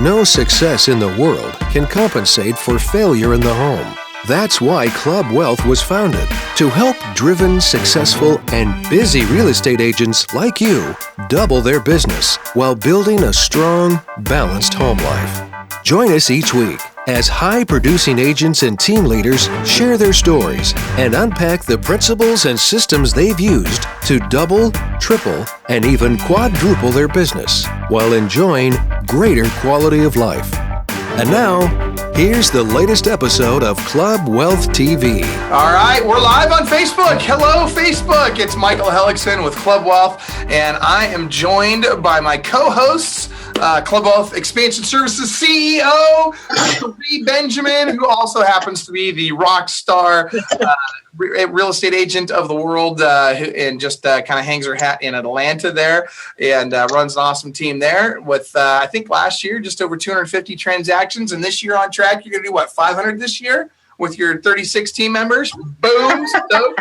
No success in the world can compensate for failure in the home. That's why Club Wealth was founded, to help driven, successful, and busy real estate agents like you double their business while building a strong, balanced home life. Join us each week as high-producing agents and team leaders share their stories and unpack the principles and systems they've used to double, triple, and even quadruple their business while enjoying greater quality of life. And now, here's the latest episode of Club Wealth TV. All right, we're live on Facebook. Hello, Facebook. It's Michael Hellickson with Club Wealth, and I am joined by my co-hosts, Club Wealth Expansion Services CEO, Sheree Benjamin, who also happens to be the rockstar real estate agent of the world, and just kind of hangs her hat in Atlanta there, and runs an awesome team there with, I think last year, just over 250 transactions, and this year on track, you're going to do, 500 this year with your 36 team members? Boom. So,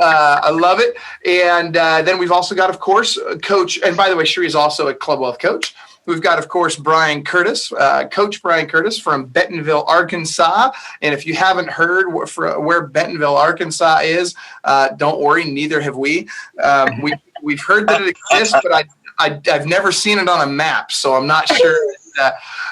I love it. And then we've also got, of course, Coach, and by the way, Sheree is also a Club Wealth coach. We've got, of course, Brian Curtis, Coach Brian Curtis from Bentonville, Arkansas. And if you haven't heard where Bentonville, Arkansas is, don't worry, neither have we. We've heard that it exists, but I've never seen it on a map, so I'm not sure.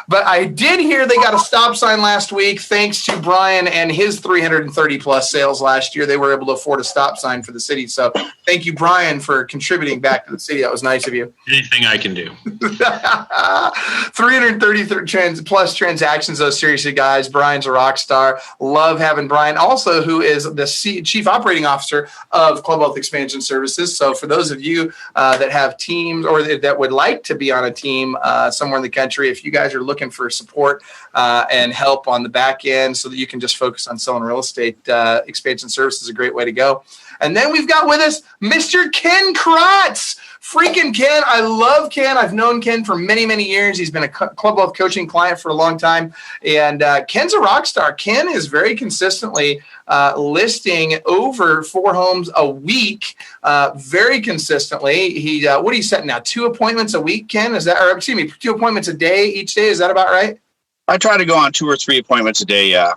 But I did hear they got a stop sign last week, thanks to Brian and his 330 plus sales last year. They were able to afford a stop sign for the city. So thank you, Brian, for contributing back to the city. That was nice of you. Anything I can do. 330 plus transactions, though, seriously, guys. Brian's a rock star. Love having Brian, also, who is the Chief Operating Officer of Club Wealth Expansion Services. So for those of you that have teams or that would like to be on a team somewhere in the country, if you guys are looking for support and help on the back end so that you can just focus on selling real estate, Expansion Services is a great way to go. And then we've got with us Mr. Ken Crotts. Freaking Ken. I love Ken. I've known Ken for many, many years. He's been a Club Wealth coaching client for a long time. And Ken's a rock star. Ken is very consistently listing over 4 homes a week, very consistently. He what are you setting now? 2 appointments a week, Ken? Is that, or excuse me, 2 appointments a day each day? Is that about right? I try to go on 2 or 3 appointments a day, yeah.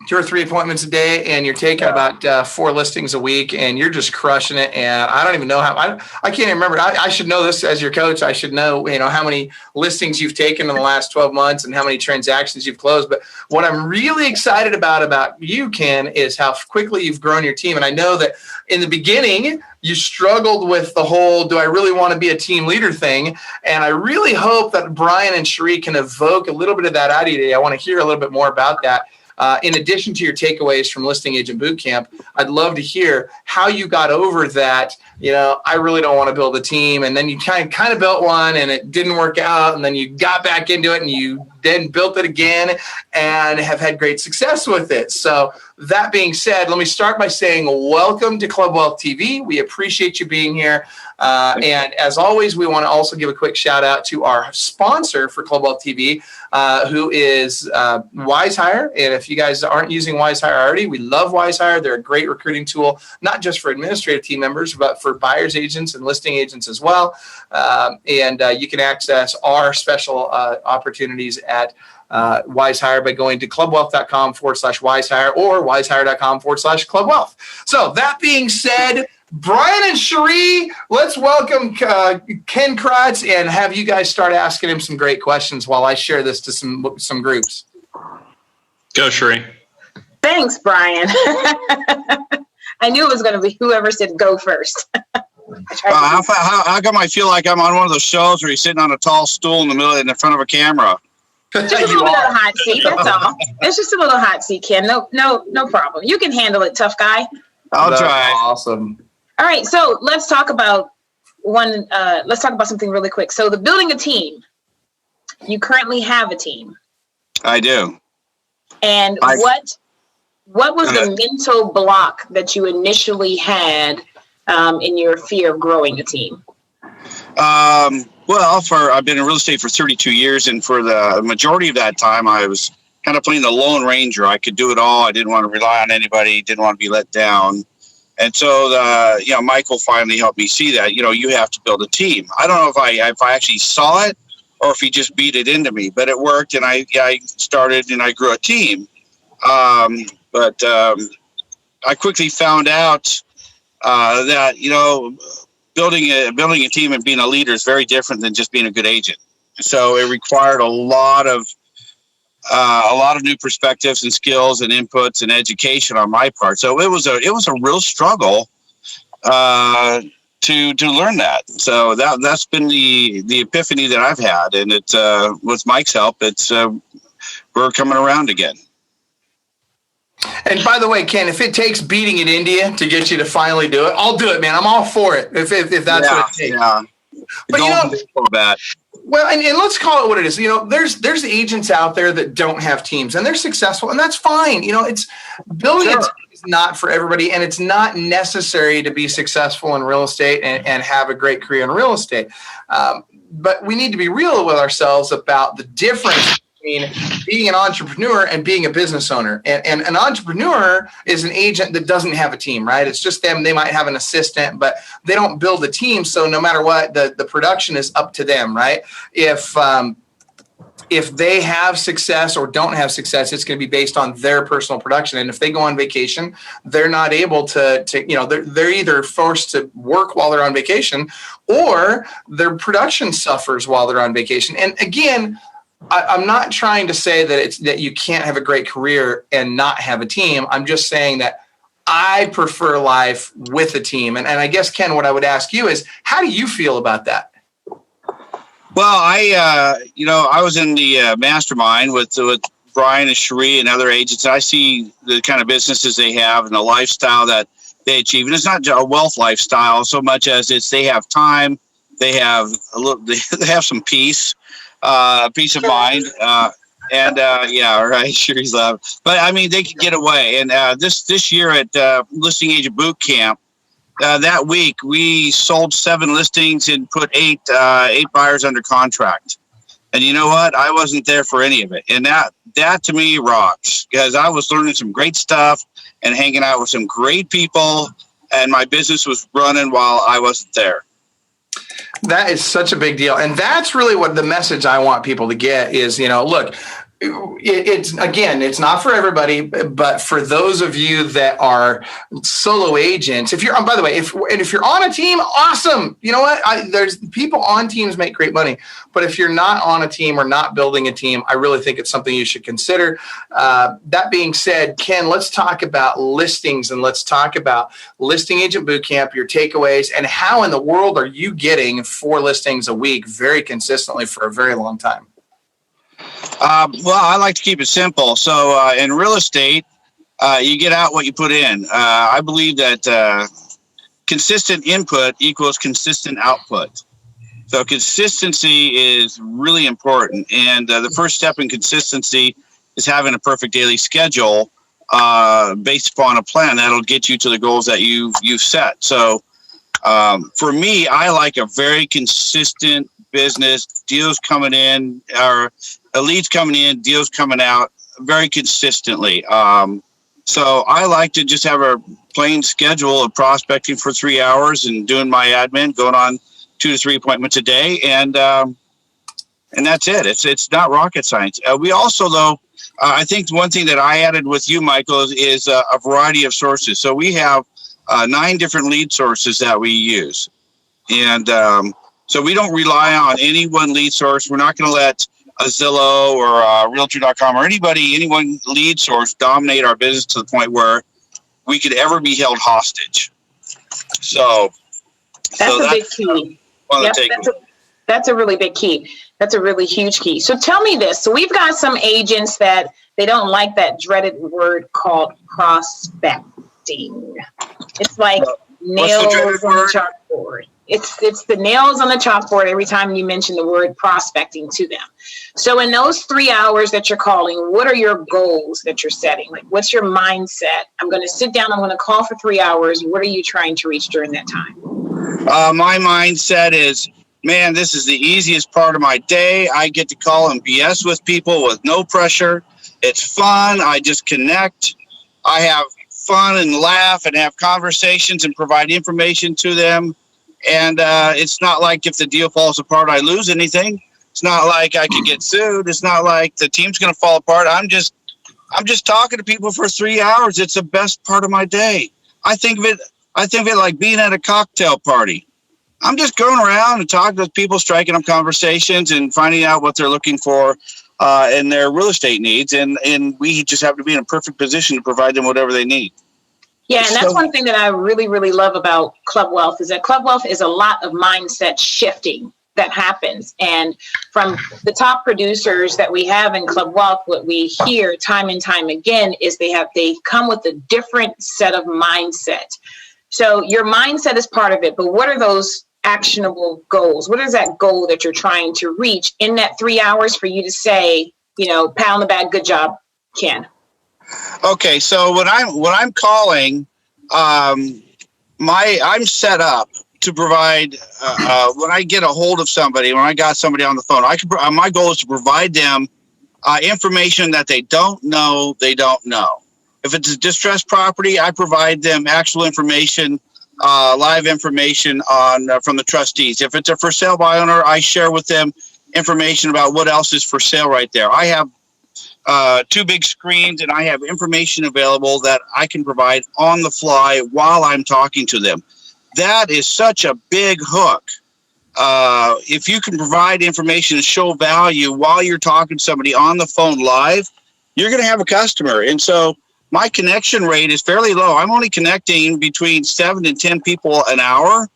2 or 3 appointments a day, and you're taking about 4 listings a week, and you're just crushing it. And I don't even know how. I can't even remember. I should know this as your coach. I should know, how many listings you've taken in the last 12 months and how many transactions you've closed. But what I'm really excited about you, Ken, is how quickly you've grown your team. And I know that in the beginning, you struggled with the whole, do I really want to be a team leader thing? And I really hope that Brian and Sheree can evoke a little bit of that out of you today. I want to hear a little bit more about that. In addition to your takeaways from Listing Agent Bootcamp, I'd love to hear how you got over that. I really don't want to build a team. And then you kind of built one and it didn't work out. And then you got back into it and you then built it again and have had great success with it. So that being said, let me start by saying welcome to Club Wealth TV. We appreciate you being here. And as always, we want to also give a quick shout out to our sponsor for Club Wealth TV, who is WiseHire. And if you guys aren't using WiseHire already, we love WiseHire. They're a great recruiting tool, not just for administrative team members, but for buyers agents and listing agents as well. And you can access our special opportunities at WiseHire by going to clubwealth.com/WiseHire or WiseHire.com/clubwealth. So that being said, Brian and Sheree, let's welcome Ken Crotts and have you guys start asking him some great questions while I share this to some groups. Go, Sheree. Thanks, Brian. I knew it was going to be whoever said go first. How come I feel like I'm on one of those shows where you're sitting on a tall stool in the front of a camera? Just a little hot seat, that's all. It's just a little hot seat, Ken. No problem. You can handle it, tough guy. I'll try. Awesome. All right, so let's talk about something really quick. So the building a team. You currently have a team. I do. And what was the mental block that you initially had in your fear of growing a team? Well, I've been in real estate for 32 years, and for the majority of that time, I was kind of playing the Lone Ranger. I could do it all. I didn't want to rely on anybody. Didn't want to be let down. And so, Michael finally helped me see that. You have to build a team. I don't know if I actually saw it or if he just beat it into me. But it worked, and I started and I grew a team. But I quickly found out that building a team and being a leader is very different than just being a good agent. So it required a lot of new perspectives and skills and inputs and education on my part. So it was a real struggle to learn that. So that's been the epiphany that I've had, and it's with Mike's help, we're coming around again. And by the way, Ken, if it takes beating it into you to get you to finally do it, I'll do it, man. I'm all for it. If that's what it takes. Yeah. But well, and let's call it what it is. There's agents out there that don't have teams and they're successful, and that's fine. It's building a team is not for everybody, and it's not necessary to be successful in real estate and have a great career in real estate. But we need to be real with ourselves about the difference between being an entrepreneur and being a business owner. And an entrepreneur is an agent that doesn't have a team, right? It's just them. They might have an assistant, but they don't build a team. So no matter what, the production is up to them, right? If they have success or don't have success, it's going to be based on their personal production. And if they go on vacation, they're not able to they're either forced to work while they're on vacation, or their production suffers while they're on vacation. And again, I'm not trying to say that you can't have a great career and not have a team. I'm just saying that I prefer life with a team. And I guess, Ken, what I would ask you is, how do you feel about that? Well, I was in the mastermind with Brian and Cherie and other agents. And I see the kind of businesses they have and the lifestyle that they achieve. And it's not a wealth lifestyle so much as they have time, they have they have some peace. Peace of mind, sure, he's loud. But I mean, they can get away. And this year at Listing Agent Boot Camp, that week we sold 7 listings and put 8 buyers under contract. And you know what? I wasn't there for any of it, and that to me rocks, because I was learning some great stuff and hanging out with some great people, and my business was running while I wasn't there. That is such a big deal. And that's really what the message I want people to get is, look, it's not for everybody, but for those of you that are solo agents, if you're on a team, awesome. You know what? There's people on teams make great money, but if you're not on a team or not building a team, I really think it's something you should consider. That being said, Ken, let's talk about listings, and let's talk about Listing Agent Bootcamp, your takeaways, and how in the world are you getting 4 listings a week very consistently for a very long time? Well, I like to keep it simple. So in real estate, you get out what you put in. I believe that consistent input equals consistent output. So consistency is really important. And the first step in consistency is having a perfect daily schedule based upon a plan that'll get you to the goals that you've set. So for me, I like a very consistent business, deals coming in, or leads coming in, deals coming out very consistently. So I like to just have a plain schedule of prospecting for 3 hours and doing my admin, going on 2 to 3 appointments a day. And that's it. It's not rocket science. We also, though, I think one thing that I added with you, Michael, is a variety of sources. So we have 9 different lead sources that we use. And so we don't rely on any one lead source. We're not going to let a Zillow or Realtor.com or any one lead source dominate our business to the point where we could ever be held hostage. So that's a big key. That's a really big key. That's a really huge key. So tell me this. So we've got some agents that they don't like that dreaded word called prospecting. It's like nails on the chalkboard. It's the nails on the chalkboard every time you mention the word prospecting to them. So in those 3 hours that you're calling, what are your goals that you're setting? Like, what's your mindset? I'm going to sit down. I'm going to call for 3 hours. What are you trying to reach during that time? My mindset is, man, this is the easiest part of my day. I get to call and BS with people with no pressure. It's fun. I just connect. I have fun and laugh and have conversations and provide information to them. And it's not like if the deal falls apart, I lose anything. It's not like I could get sued. It's not like the team's going to fall apart. I'm just talking to people for 3 hours. It's the best part of my day. I think of it like being at a cocktail party. I'm just going around and talking with people, striking up conversations and finding out what they're looking for in their real estate needs. And we just have to be in a perfect position to provide them whatever they need. Yeah, and that's one thing that I really, really love about Club Wealth is that Club Wealth is a lot of mindset shifting that happens. And from the top producers that we have in Club Wealth, what we hear time and time again is they come with a different set of mindset. So your mindset is part of it, but what are those actionable goals? What is that goal that you're trying to reach in that 3 hours for you to say, pat on the back, good job, Ken? Okay, so when I'm calling, I'm set up to provide. When I get a hold of somebody, when I got somebody on the phone, my goal is to provide them information that they don't know. If it's a distressed property, I provide them actual information, live information from the trustees. If it's a for sale by owner, I share with them information about what else is for sale right there. I have 2 big screens, and I have information available that I can provide on the fly while I'm talking to them. That is such a big hook. If you can provide information and show value while you're talking to somebody on the phone live, you're going to have a customer. And so my connection rate is fairly low. I'm only connecting between 7 and 10 people an hour,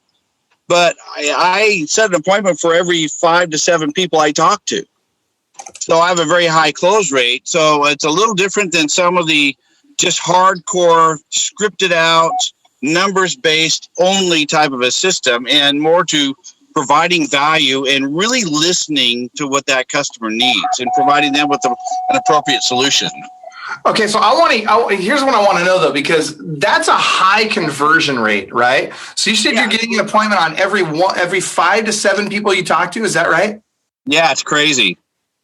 but I set an appointment for every 5 to 7 people I talk to. So I have a very high close rate. So it's a little different than some of the just hardcore, scripted out, numbers-based only type of a system, and more to providing value and really listening to what that customer needs and providing them with an appropriate solution. Okay, so here's what I want to know though, because that's a high conversion rate, right? So you said you're getting an appointment on every 5 to 7 people you talk to. Is that right? Yeah, it's crazy.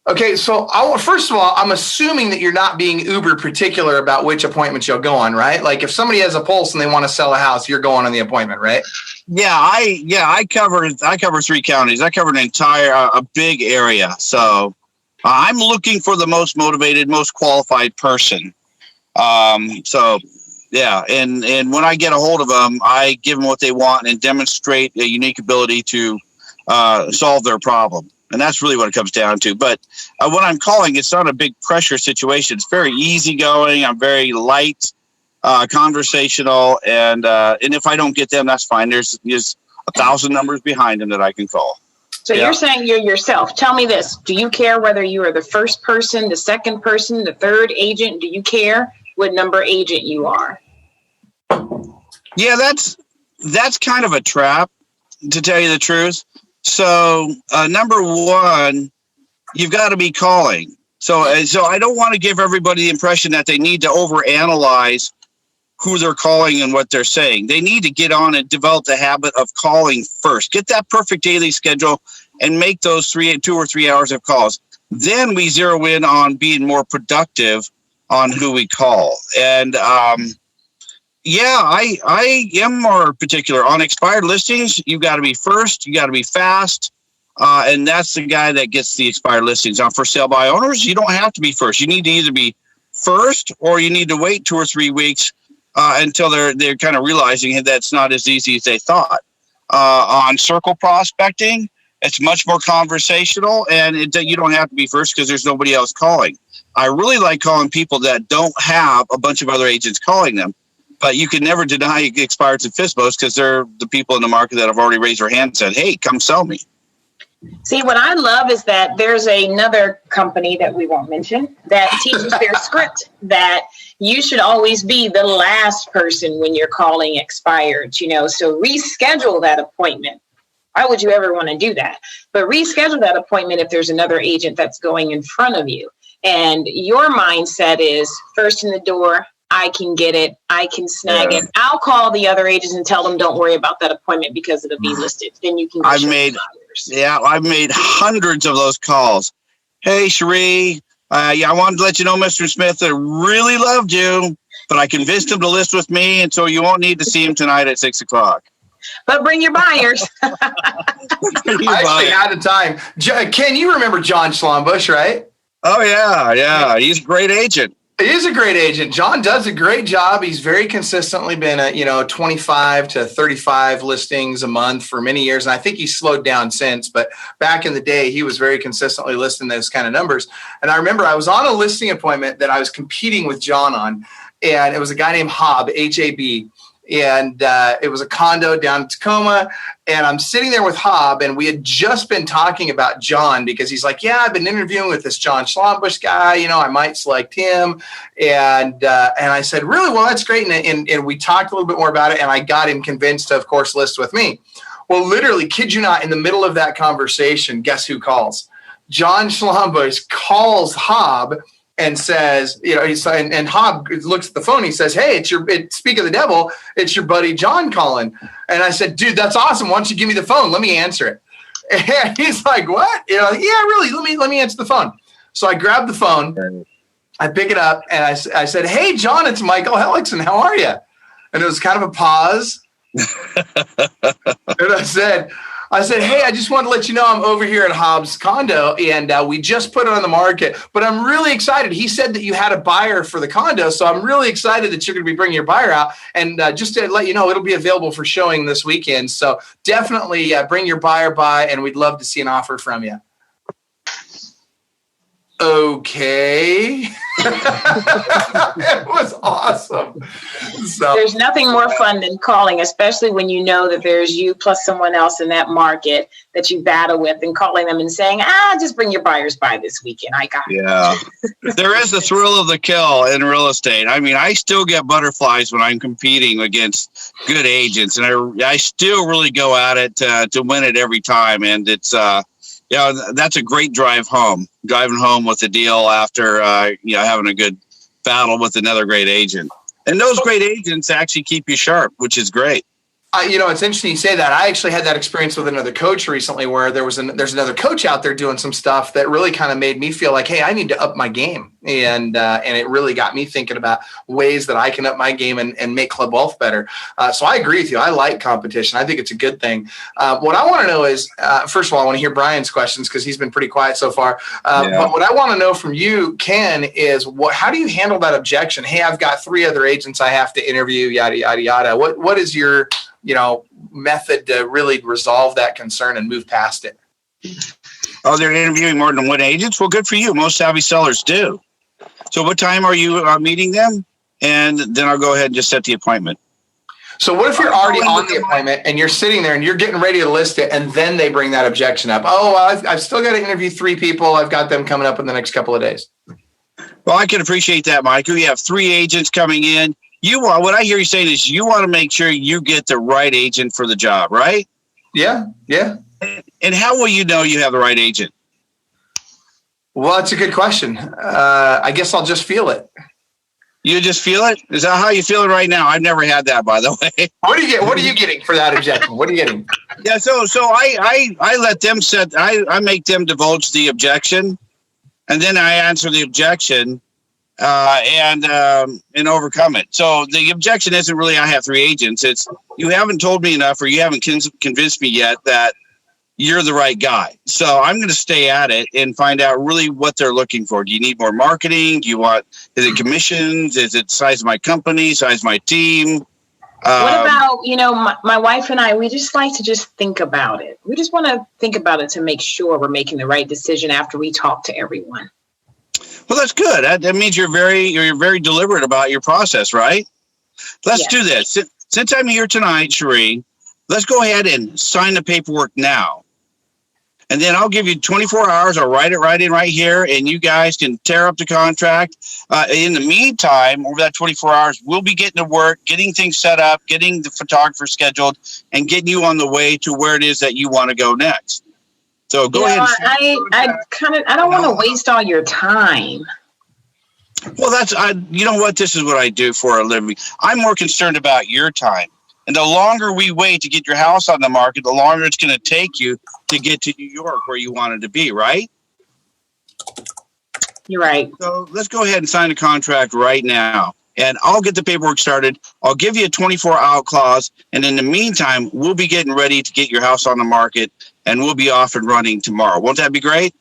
Okay, so first of all, I'm assuming that you're not being uber particular about which appointments you'll go on, right? Like if somebody has a pulse and they want to sell a house, you're going on the appointment, right? Yeah, I cover 3 counties. I cover an entire a big area. So I'm looking for the most motivated, most qualified person. So yeah, and when I get a hold of them, I give them what they want and demonstrate a unique ability to solve their problem. And that's really what it comes down to. But when I'm calling, it's not a big pressure situation. It's very easygoing. I'm very light, conversational. And if I don't get them, that's fine. There's 1,000 numbers behind them that I can call. So you're saying you're yourself. Tell me this. Do you care whether you are the first person, the second person, the third agent? Do you care what number agent you are? Yeah, that's kind of a trap, to tell you the truth. So number one, you've got to be calling. So I don't want to give everybody the impression that they need to overanalyze who they're calling and what they're saying. They need to get on and develop the habit of calling first. Get that perfect daily schedule and make those 2 or 3 hours of calls. Then we zero in on being more productive on who we call. And I am more particular on expired listings. You got to be first. You got to be fast. And that's the guy that gets the expired listings. On for sale by owners, you don't have to be first. You need to either be first or you need to wait 2 or 3 weeks until they're kind of realizing that's not as easy as they thought. On circle prospecting, it's much more conversational, and you don't have to be first because there's nobody else calling. I really like calling people that don't have a bunch of other agents calling them. But you can never deny expireds and FSBOs because they're the people in the market that have already raised their hand and said, hey, come sell me. See, what I love is that there's another company that we won't mention that teaches their script that you should always be the last person when you're calling expireds, so reschedule that appointment. Why would you ever want to do that? But reschedule that appointment if there's another agent that's going in front of you. And your mindset is first in the door. I can get it. I can snag it. I'll call the other agents and tell them don't worry about that appointment because it'll be listed. Then you can. I've made hundreds of those calls. Hey, Cherie, I wanted to let you know, Mr. Smith, I really loved you, but I convinced him to list with me, and so you won't need to see him tonight at 6:00. But bring your buyers. I actually had a time. Ken, you remember John Schlombush, right? Oh, yeah. He's a great agent. He is a great agent. John does a great job. He's very consistently been at 25 to 35 listings a month for many years. And I think he's slowed down since, but back in the day, he was very consistently listing those kind of numbers. And I remember I was on a listing appointment that I was competing with John on, and it was a guy named Hobb, H-A-B. And it was a condo down in Tacoma. And I'm sitting there with Hobb, and we had just been talking about John because he's like, yeah, I've been interviewing with this John Schlombush guy. I might select him. And I said, really? Well, that's great. And we talked a little bit more about it, and I got him convinced to, of course, list with me. Well, literally, kid you not, in the middle of that conversation, guess who calls? John Schlombush calls Hobb and says, and Hobb looks at the phone. He says, hey, speak of the devil, it's your buddy John calling. And I said, dude, that's awesome. Why don't you give me the phone? Let me answer it. And he's like, what? Yeah, really. Let me answer the phone. So I grabbed the phone, I pick it up, and I said, hey, John, it's Michael Hellickson. How are you? And it was kind of a pause. And I said, hey, I just wanted to let you know I'm over here at Hobbs' condo, and we just put it on the market. But I'm really excited. He said that you had a buyer for the condo, so I'm really excited that you're going to be bringing your buyer out. And just to let you know, it'll be available for showing this weekend. So definitely bring your buyer by, and we'd love to see an offer from you. Okay. It was awesome. So there's nothing more fun than calling, especially when you know that there's you plus someone else in that market that you battle with, and calling them and saying, just bring your buyers by this weekend. I got it. Yeah. There is the thrill of the kill in real estate. I mean, I still get butterflies when I'm competing against good agents, and I still really go at it to win it every time. And it's, that's a great driving home with a deal after, having a good battle with another great agent. And those great agents actually keep you sharp, which is great. It's interesting you say that. I actually had that experience with another coach recently where there's another coach out there doing some stuff that really kind of made me feel like, hey, I need to up my game. And it really got me thinking about ways that I can up my game and make Club Wealth better. So I agree with you. I like competition. I think it's a good thing. What I want to know is, first of all, I want to hear Brian's questions because he's been pretty quiet so far. But what I want to know from you, Ken, is how do you handle that objection? Hey, I've got 3 other agents I have to interview, yada, yada, yada. What is your method to really resolve that concern and move past it? Oh, they're interviewing more than one agent? Well, good for you. Most savvy sellers do. So what time are you meeting them? And then I'll go ahead and just set the appointment. So what if you're already on the appointment and you're sitting there and you're getting ready to list it, and then they bring that objection up? Oh, well, I've still got to interview 3 people. I've got them coming up in the next couple of days. Well, I can appreciate that, Michael. You have 3 agents coming in. What I hear you saying is you want to make sure you get the right agent for the job, right? Yeah. And how will you know you have the right agent? Well, that's a good question. I guess I'll just feel it. You just feel it? Is that how you feel it right now? I've never had that, by the way. What are you getting for that objection? What are you getting? Yeah, so I let them I make them divulge the objection, and then I answer the objection and overcome it. So the objection isn't really I have 3 agents. It's you haven't told me enough, or you haven't convinced me yet that you're the right guy. So I'm going to stay at it and find out really what they're looking for. Do you need more marketing? Is it commissions? Is it size of my company, size of my team? What about, my wife and I, we just like to just think about it. We just want to think about it to make sure we're making the right decision after we talk to everyone. Well, that's good. That means you're very deliberate about your process, right? Let's do this. Since I'm here tonight, Cherie, let's go ahead and sign the paperwork now. And then I'll give you 24 hours. I'll write it right in right here, and you guys can tear up the contract. In the meantime, over that 24 hours, we'll be getting to work, getting things set up, getting the photographer scheduled, and getting you on the way to where it is that you want to go next. So go ahead. I don't want to waste all your time. Well, you know what? This is what I do for a living. I'm more concerned about your time. And the longer we wait to get your house on the market, the longer it's going to take you to get to New York where you wanted to be, right? You're right. So let's go ahead and sign a contract right now. and I'll get the paperwork started. I'll give you a 24-hour clause, and in the meantime, we'll be getting ready to get your house on the market, and we'll be off and running tomorrow. Won't that be great?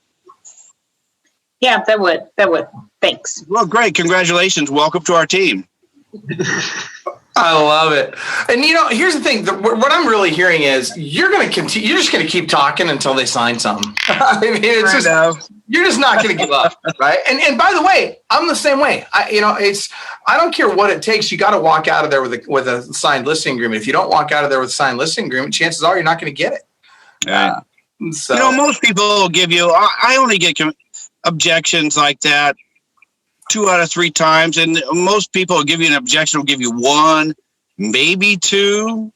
Yeah, that would. Thanks. Well, great. Congratulations. Welcome to our team. I love it. And here's the thing. What I'm really hearing is you're going to continue. You're just going to keep talking until they sign something. I mean, it's just you're just not going to give up, right? And by the way, I'm the same way. I don't care what it takes. You got to walk out of there with a signed listing agreement. If you don't walk out of there with a signed listing agreement, chances are you're not going to get it. Right. So most people will give you. I only get objections like that 2 out of 3 times, and most people will give you an objection, will give you 1, maybe 2.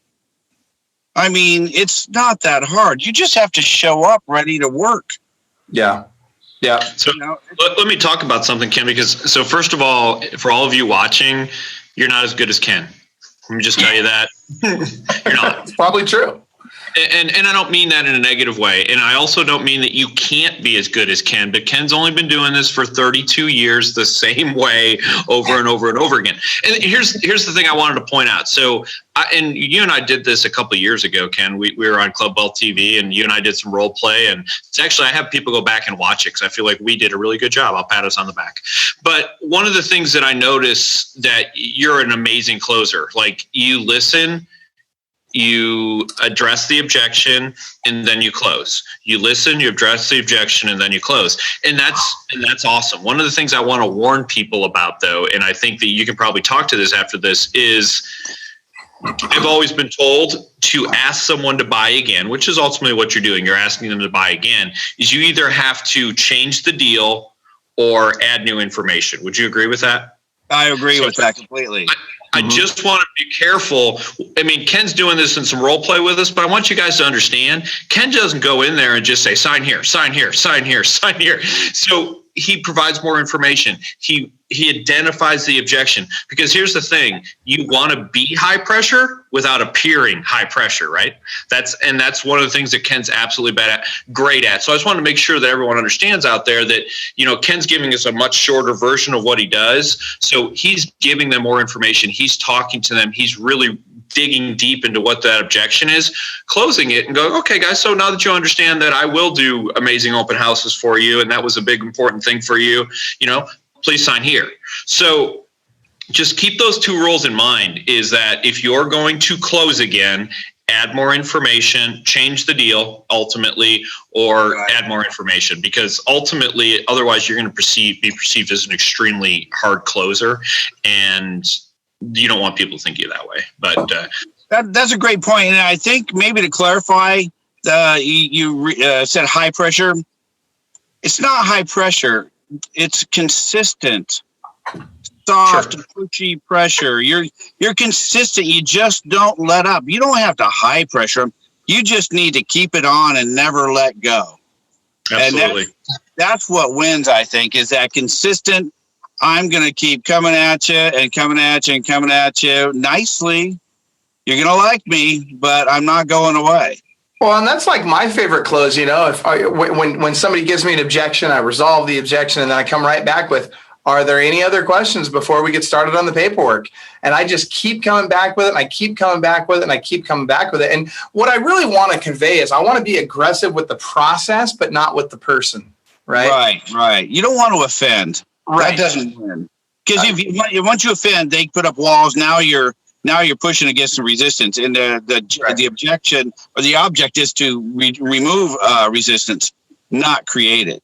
I mean, it's not that hard. You just have to show up ready to work. Yeah. So let me talk about something, Ken, because first of all, for all of you watching, you're not as good as Ken. Let me just tell you that. You're not. It's probably true. And I don't mean that in a negative way. And I also don't mean that you can't be as good as Ken, but Ken's only been doing this for 32 years the same way over and over and over again. And here's the thing I wanted to point out. So, and you and I did this a couple of years ago, Ken. We were on Club Wealth TV, and you and I did some role play. And it's actually, I have people go back and watch it because I feel like we did a really good job. I'll pat us on the back. But one of the things that I noticed that you're an amazing closer. Like, you listen, you address the objection, and then you close. You listen, you address the objection, and then you close. And that's awesome. One of the things I want to warn people about, though, and I think that you can probably talk to this after this, is I've always been told to ask someone to buy again, which is ultimately what you're doing. You're asking them to buy again. Is you either have to change the deal or add new information. Would you agree with that? I agree with that completely. I just want to be careful. I mean, Ken's doing this in some role play with us, but I want you guys to understand, Ken doesn't go in there and just say, sign here, sign here, sign here, sign here. So he provides more information. He identifies the objection, because here's the thing. You want to be high pressure without appearing high pressure, right? That's one of the things that Ken's absolutely great at. So I just want to make sure that everyone understands out there that, Ken's giving us a much shorter version of what he does. So he's giving them more information. He's talking to them. He's really digging deep into what that objection is, closing it and going, okay, guys, so now that you understand that I will do amazing open houses for you, and that was a big important thing for you, please sign here. So just keep those 2 rules in mind, is that if you're going to close again, add more information, change the deal ultimately, or add more information, because ultimately, otherwise you're going to be perceived as an extremely hard closer, and you don't want people to think of you that way. But that's a great point. And I think maybe to clarify, you said high pressure. It's not high pressure. It's consistent, soft, pushy pressure. You're consistent. You just don't let up. You don't have to high pressure them. You just need to keep it on and never let go. Absolutely. And that's what wins, I think, is that consistent. I'm going to keep coming at you and coming at you and coming at you nicely. You're going to like me, but I'm not going away. Well, and that's like my favorite close. When somebody gives me an objection, I resolve the objection, and then I come right back with, are there any other questions before we get started on the paperwork? And I just keep coming back with it, and I keep coming back with it, and I keep coming back with it. And what I really want to convey is I want to be aggressive with the process, but not with the person, right? Right. You don't want to offend. Right. That doesn't win. Because once you offend, they put up walls. Now you're pushing against some resistance, and the objection or the object is to remove resistance, not create it.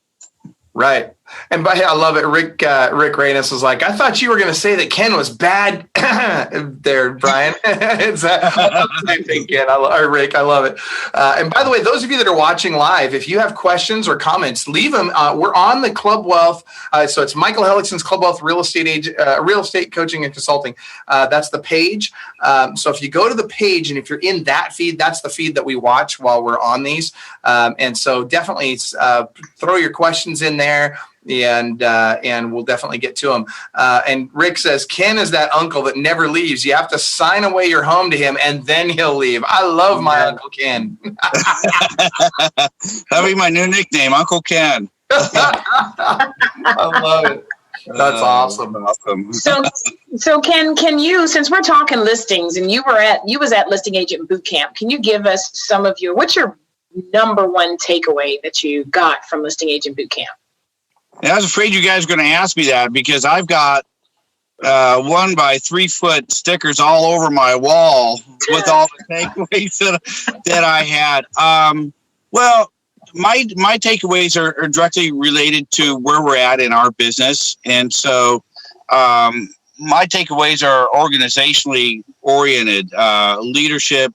Right. And I love it. Rick Reynes was like, I thought you were going to say that Ken was bad there, Brian. It's the same thing, Ken. Rick, I love it. And by the way, those of you that are watching live, if you have questions or comments, leave them. We're on the Club Wealth. So it's Michael Hellickson's Club Wealth Real Estate Coaching and Consulting. That's the page. So if you go to the page, and if you're in that feed, that's the feed that we watch while we're on these. And so definitely throw your questions in there. And we'll definitely get to them. And Rick says, Ken is that uncle that never leaves. You have to sign away your home to him, and then he'll leave. I love my Uncle Ken. That'll be my new nickname, Uncle Ken. I love it. That's awesome. So can you, since we're talking listings and you was at Listing Agent Boot Camp, can you give us what's your number one takeaway that you got from Listing Agent Boot Camp? I was afraid you guys were going to ask me that because I've got 1 by 3 foot stickers all over my wall with all the takeaways that I had. Well, my takeaways are directly related to where we're at in our business. And so my takeaways are organizationally oriented, leadership,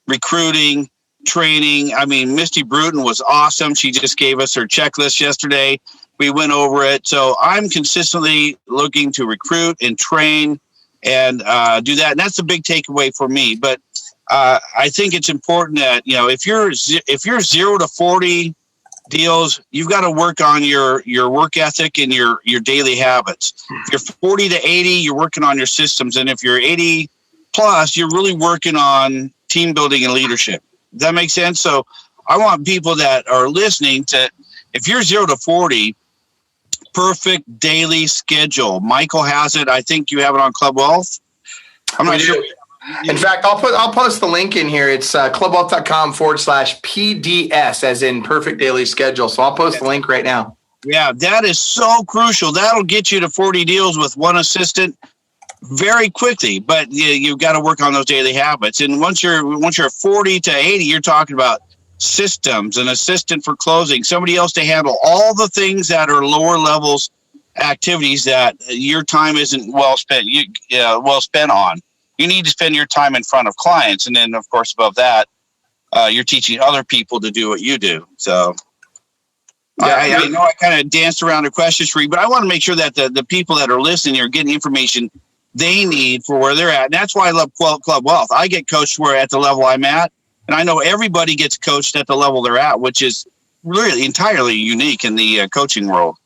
recruiting, training. I mean, Misty Bruton was awesome. She just gave us her checklist yesterday. We went over it. So I'm consistently looking to recruit and train and do that. And that's a big takeaway for me. But I think it's important that, if you're 0 to 40 deals, you've got to work on your work ethic and your daily habits. If you're 40 to 80, you're working on your systems. And if you're 80 plus, you're really working on team building and leadership. Does that make sense? So I want people that are listening to, if you're 0 to 40, perfect daily schedule. Michael has it. I think you have it on Club Wealth. I'm not sure. In fact, I'll post the link in here. It's clubwealth.com/PDS, as in perfect daily schedule. So I'll post the link right now. Yeah, that is so crucial. That'll get you to 40 deals with one assistant very quickly. But you've got to work on those daily habits. And once you're 40 to 80, you're talking about systems, an assistant for closing, somebody else to handle all the things that are lower levels activities that your time isn't well spent on. You need to spend your time in front of clients. And then, of course, above that, you're teaching other people to do what you do. So I know I kind of danced around the question, Sheree, but I want to make sure that the people that are listening are getting information they need for where they're at. And that's why I love Club Wealth. I get coached where at the level I'm at. And I know everybody gets coached at the level they're at, which is really entirely unique in the coaching world.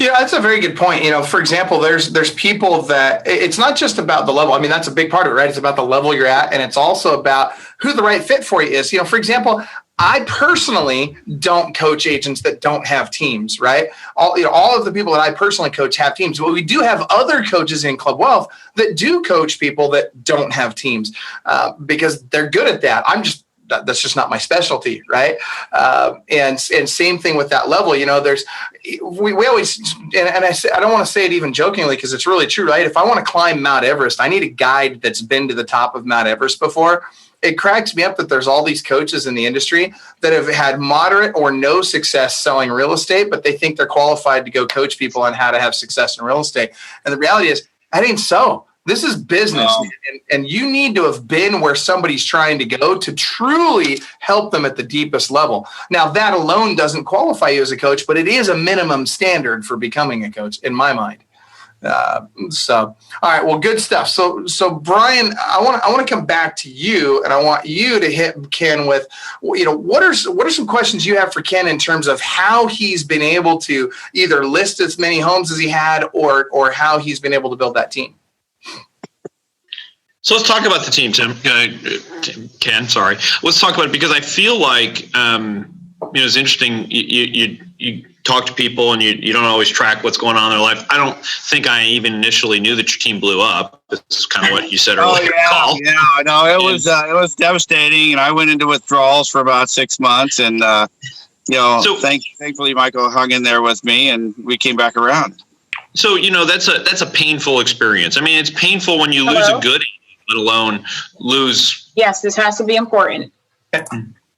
Yeah, that's a very good point. For example, there's people that it's not just about the level. I mean, that's a big part of it, right? It's about the level you're at, and it's also about who the right fit for you is. For example, I personally don't coach agents that don't have teams, right? All of the people that I personally coach have teams, but we do have other coaches in Club Wealth that do coach people that don't have teams because they're good at that. That's just not my specialty, right? And same thing with that level. We always, and I don't want to say it even jokingly because it's really true, right? If I want to climb Mount Everest, I need a guide that's been to the top of Mount Everest before. It cracks me up that there's all these coaches in the industry that have had moderate or no success selling real estate, but they think they're qualified to go coach people on how to have success in real estate. And the reality is, that ain't so. This is business, and you need to have been where somebody's trying to go to truly help them at the deepest level. Now, that alone doesn't qualify you as a coach, but it is a minimum standard for becoming a coach, in my mind. All right, well, good stuff. So Brian, I want to come back to you, and I want you to hit Ken with, what are some questions you have for Ken in terms of how he's been able to either list as many homes as he had, or how he's been able to build that team. So let's talk about the team, Ken. Sorry, let's talk about it because I feel like it's interesting. You talk to people and you don't always track what's going on in their life. I don't think I even initially knew that your team blew up. It's kind of what you said earlier. It was devastating, and I went into withdrawals for about 6 months, and thankfully Michael hung in there with me, and we came back around. So that's a painful experience. I mean, it's painful when you lose a good, let alone lose. Yes, this has to be important.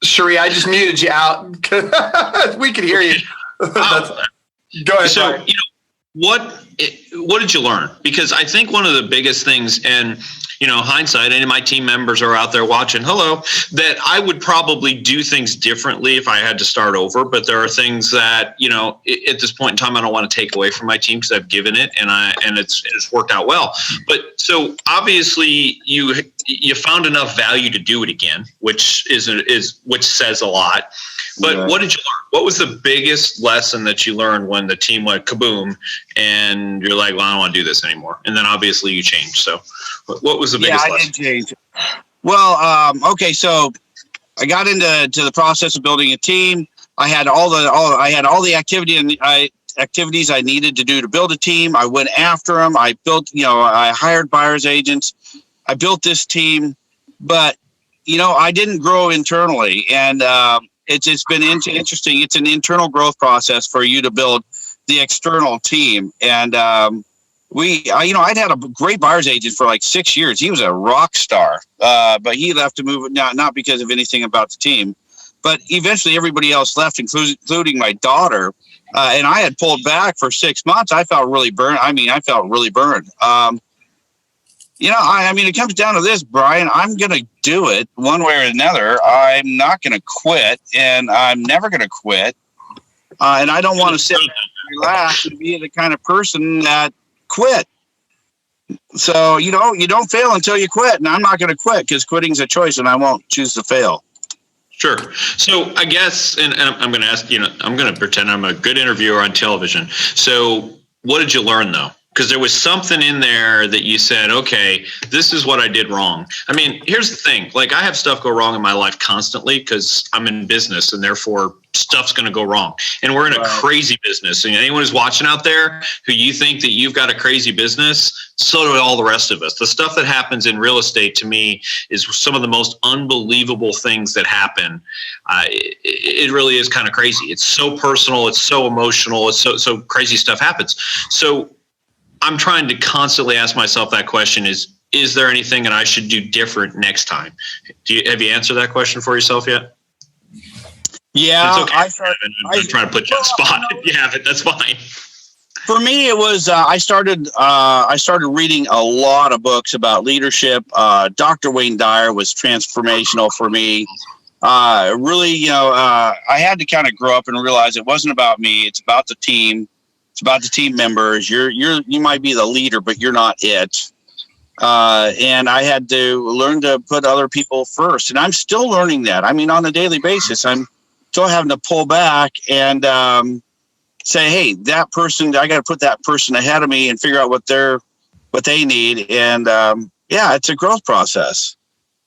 Sheree, I just muted you out. We could hear you. Go ahead. So, what did you learn? Because I think one of the biggest things, and hindsight, and my team members are out there watching, that I would probably do things differently if I had to start over. But there are things that, at this point in time, I don't want to take away from my team because I've given it and it's worked out well. But so obviously you found enough value to do it again, which says a lot. But What did you learn? What was the biggest lesson that you learned when the team went kaboom and you're like, well, I don't want to do this anymore? And then obviously you changed. So what was the biggest lesson? I did change. Well, okay. So I got into the process of building a team. I had all the activity, and activities I needed to do to build a team. I went after them. I built, I hired buyer's agents. I built this team, but, I didn't grow internally. And it's been interesting. It's an internal growth process for you to build the external team. And I'd had a great buyer's agent for like 6 years. He was a rock star, but he left to move, not because of anything about the team. But eventually everybody else left, including my daughter. And I had pulled back for 6 months. I felt really burned. I felt really burned. It comes down to this, Brian. I'm going to do it one way or another. I'm not going to quit, and I'm never going to quit. And I don't want to sit and relax and be the kind of person that quit. So, you don't fail until you quit. And I'm not going to quit because quitting's a choice, and I won't choose to fail. Sure. So I guess, and I'm going to ask, I'm going to pretend I'm a good interviewer on television. So what did you learn though? Because there was something in there that you said, okay, this is what I did wrong. Here's the thing. Like, I have stuff go wrong in my life constantly because I'm in business, and therefore stuff's going to go wrong. And we're in a crazy business. And anyone who's watching out there who you think that you've got a crazy business, so do all the rest of us. The stuff that happens in real estate, to me, is some of the most unbelievable things that happen. It really is kind of crazy. It's so personal. It's so emotional. It's so crazy stuff happens. So I'm trying to constantly ask myself that question: is there anything that I should do different next time? Have you answered that question for yourself yet? Yeah, it's okay. I'm trying to put you on the spot. If you haven't, that's fine. For me, it was I started reading a lot of books about leadership. Dr. Wayne Dyer was transformational for me. Really, I had to kind of grow up and realize it wasn't about me. It's about the team. It's about the team members. You might be the leader, but you're not it. And I had to learn to put other people first. And I'm still learning that. On a daily basis, I'm still having to pull back and say, hey, that person, I got to put that person ahead of me and figure out what they need. And it's a growth process.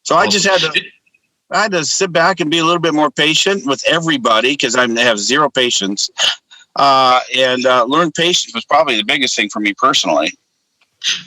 So I just had to sit back and be a little bit more patient with everybody because I have zero patience. And learn patience was probably the biggest thing for me personally.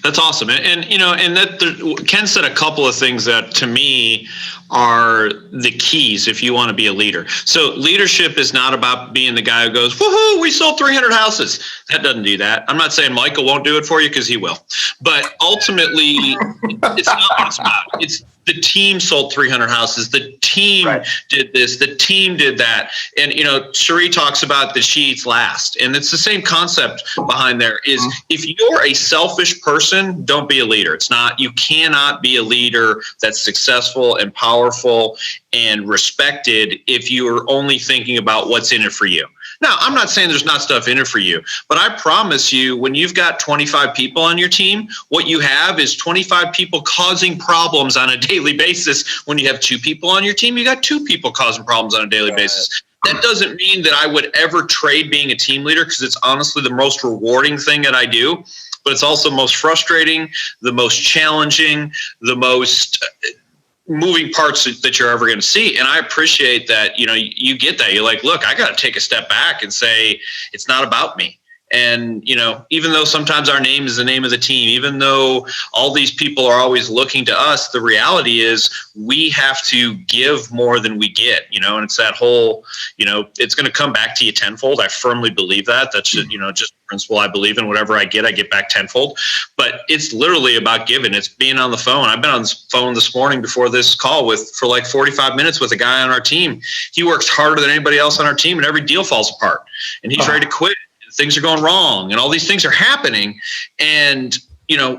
That's awesome. And that Ken said a couple of things that to me are the keys if you want to be a leader. So leadership is not about being the guy who goes, woohoo, we sold 300 houses. That doesn't do that. I'm not saying Michael won't do it for you because he will. But ultimately, it's not what it's about. It's the team sold 300 houses. The team did this. The team did that. And, Cherie talks about the she eats last. And it's the same concept behind there is if you're a selfish person, don't be a leader. You cannot be a leader that's successful and powerful and respected if you're only thinking about what's in it for you. Now, I'm not saying there's not stuff in it for you, but I promise you, when you've got 25 people on your team, what you have is 25 people causing problems on a daily basis. When you have 2 people on your team, you got 2 people causing problems on a daily basis. That doesn't mean that I would ever trade being a team leader because it's honestly the most rewarding thing that I do, but it's also most frustrating, the most challenging, the most moving parts that you're ever going to see. And I appreciate that, you get that. You're like, look, I got to take a step back and say, it's not about me. And, even though sometimes our name is the name of the team, even though all these people are always looking to us, the reality is we have to give more than we get, and it's that whole, it's going to come back to you tenfold. I firmly believe that. That's just, just a principle I believe in. Whatever I get back tenfold. But it's literally about giving. It's being on the phone. I've been on the phone this morning before this call for like 45 minutes with a guy on our team. He works harder than anybody else on our team, and every deal falls apart. And he's ready to quit. Things are going wrong and all these things are happening. And,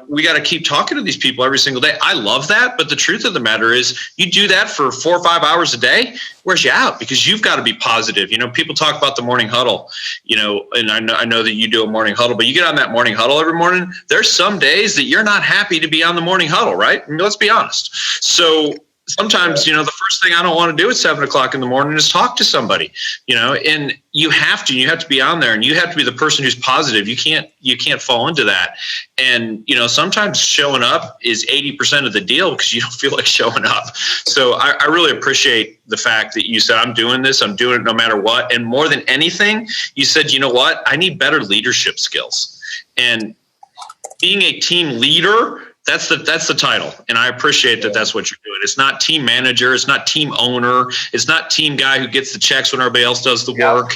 we got to keep talking to these people every single day. I love that. But the truth of the matter is you do that for 4 or 5 hours a day, where's you out? Because you've got to be positive. People talk about the morning huddle, and I know that you do a morning huddle, but you get on that morning huddle every morning. There's some days that you're not happy to be on the morning huddle, right? Let's be honest. So sometimes, the first thing I don't want to do at 7 o'clock in the morning is talk to somebody, and you have to be on there, and you have to be the person who's positive. You can't fall into that. And, sometimes showing up is 80% of the deal because you don't feel like showing up. So I really appreciate the fact that you said, I'm doing this, I'm doing it no matter what. And more than anything, you said, you know what? I need better leadership skills. And being a team leader, that's the title. And I appreciate that that's what you're doing. It's not team manager. It's not team owner. It's not team guy who gets the checks when everybody else does the work.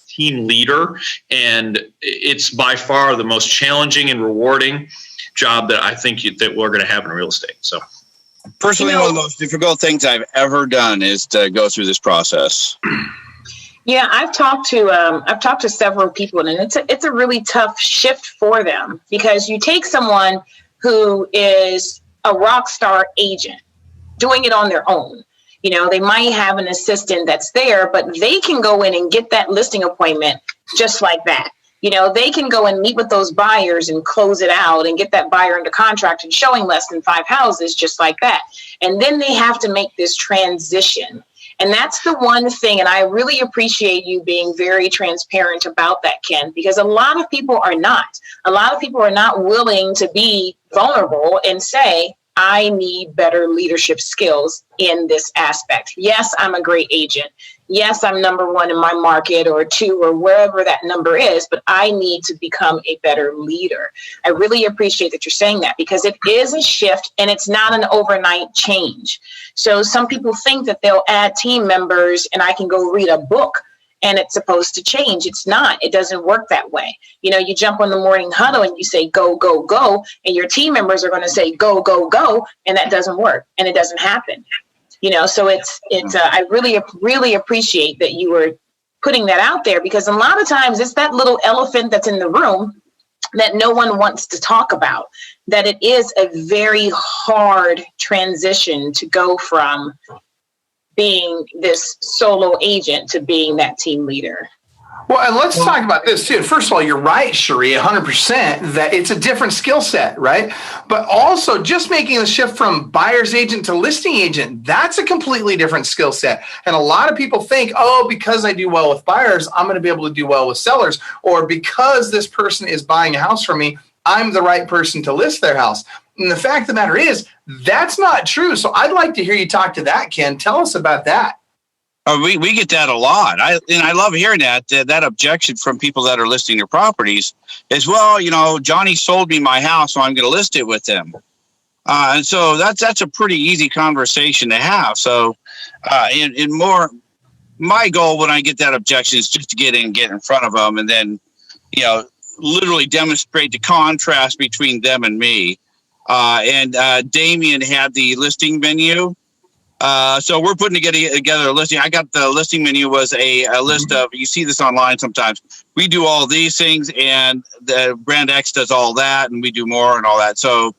Team leader. And it's by far the most challenging and rewarding job that I think that we're going to have in real estate. So personally, one of the most difficult things I've ever done is to go through this process. Yeah, I've talked to several people, and it's a really tough shift for them, because you take someone who is a rockstar agent doing it on their own. They might have an assistant that's there, but they can go in and get that listing appointment just like that. They can go and meet with those buyers and close it out and get that buyer under contract and showing less than 5 houses just like that. And then they have to make this transition. And that's the one thing, and I really appreciate you being very transparent about that, Ken, because a lot of people are not. A lot of people are not willing to be vulnerable and say, I need better leadership skills in this aspect. Yes, I'm a great agent. Yes, I'm number 1 in my market or 2 or wherever that number is, but I need to become a better leader. I really appreciate that you're saying that, because it is a shift and it's not an overnight change. So some people think that they'll add team members and I can go read a book and it's supposed to change. It's not. It doesn't work that way. You jump on the morning huddle and you say, go, go, go, and your team members are going to say, go, go, go, and that doesn't work and it doesn't happen. So it's I really appreciate that you were putting that out there, because a lot of times it's that little elephant that's in the room that no one wants to talk about, that it is a very hard transition to go from being this solo agent to being that team leader. Well, and let's talk about this too. First of all, you're right, Cherie, 100% that it's a different skill set, right? But also just making the shift from buyer's agent to listing agent, that's a completely different skill set. And a lot of people think, because I do well with buyers, I'm going to be able to do well with sellers. Or because this person is buying a house from me, I'm the right person to list their house. And the fact of the matter is, that's not true. So I'd like to hear you talk to that, Ken. Tell us about that. We get that a lot. I love hearing that objection from people that are listing their properties is, well, Johnny sold me my house, so I'm going to list it with him. And so that's a pretty easy conversation to have. So my goal when I get that objection is just to get in front of them and then, literally demonstrate the contrast between them and me. And Damien had the listing menu. So we're putting together a listing. I got the listing menu was a list of, you see this online sometimes. We do all these things and the brand X does all that and we do more and all that. So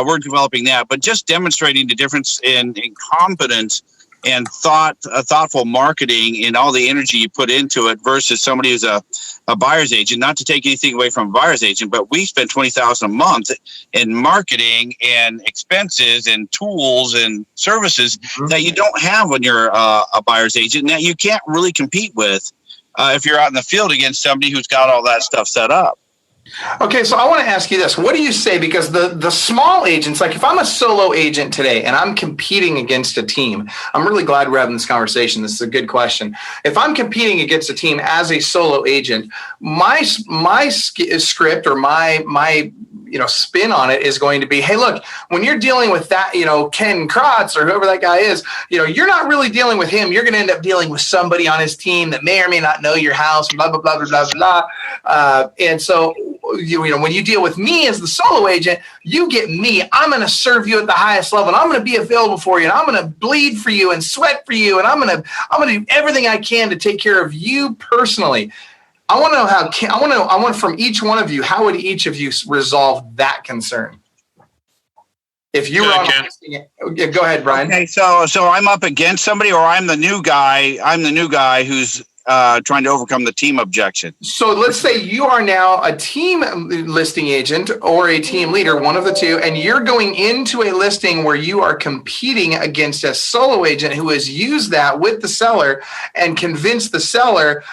we're developing that, but just demonstrating the difference in competence and thoughtful marketing and all the energy you put into it versus somebody who's a buyer's agent. Not to take anything away from a buyer's agent, but we spend $20,000 a month in marketing and expenses and tools and services that you don't have when you're a buyer's agent, and that you can't really compete with if you're out in the field against somebody who's got all that stuff set up. Okay, so I want to ask you this. What do you say? Because the small agents, like if I'm a solo agent today and I'm competing against a team, I'm really glad we're having this conversation. This is a good question. If I'm competing against a team as a solo agent, my script or my spin on it is going to be, hey, look, when you're dealing with that, Ken Crotts or whoever that guy is, you're not really dealing with him. You're going to end up dealing with somebody on his team that may or may not know your house, blah, blah, blah, blah, blah, blah. And so, when you deal with me as the solo agent, you get me. I'm going to serve you at the highest level, and I'm going to be available for you, and I'm going to bleed for you and sweat for you, and I'm going to do everything I can to take care of you personally. I want to know I want from each one of you, how would each of you resolve that concern? If you go ahead, Brian. Okay, so I'm up against somebody, or I'm the new guy. I'm the new guy who's trying to overcome the team objection. So let's say you are now a team listing agent or a team leader, one of the two, and you're going into a listing where you are competing against a solo agent who has used that with the seller and convinced the seller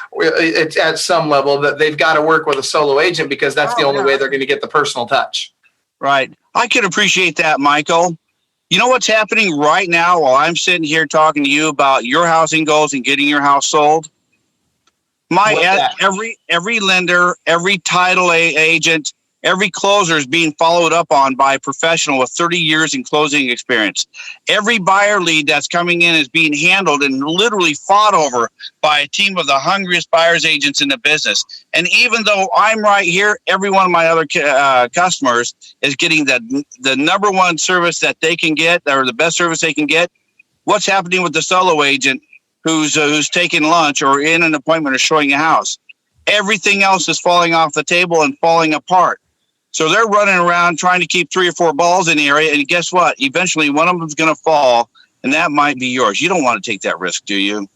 at some level that they've got to work with a solo agent because that's the only way they're going to get the personal touch. Right. I can appreciate that, Michael. You know what's happening right now while I'm sitting here talking to you about your housing goals and getting your house sold? Every lender, every title agent, every closer is being followed up on by a professional with 30 years in closing experience. Every buyer lead that's coming in is being handled and literally fought over by a team of the hungriest buyers agents in the business. And even though I'm right here, every one of my other customers is getting the number one service that they can get, or the best service they can get. What's happening with the solo agent who's taking lunch or in an appointment or showing a house? Everything else is falling off the table and falling apart. So they're running around trying to keep 3 or 4 balls in the area. And guess what? Eventually one of them's going to fall, and that might be yours. You don't want to take that risk, do you?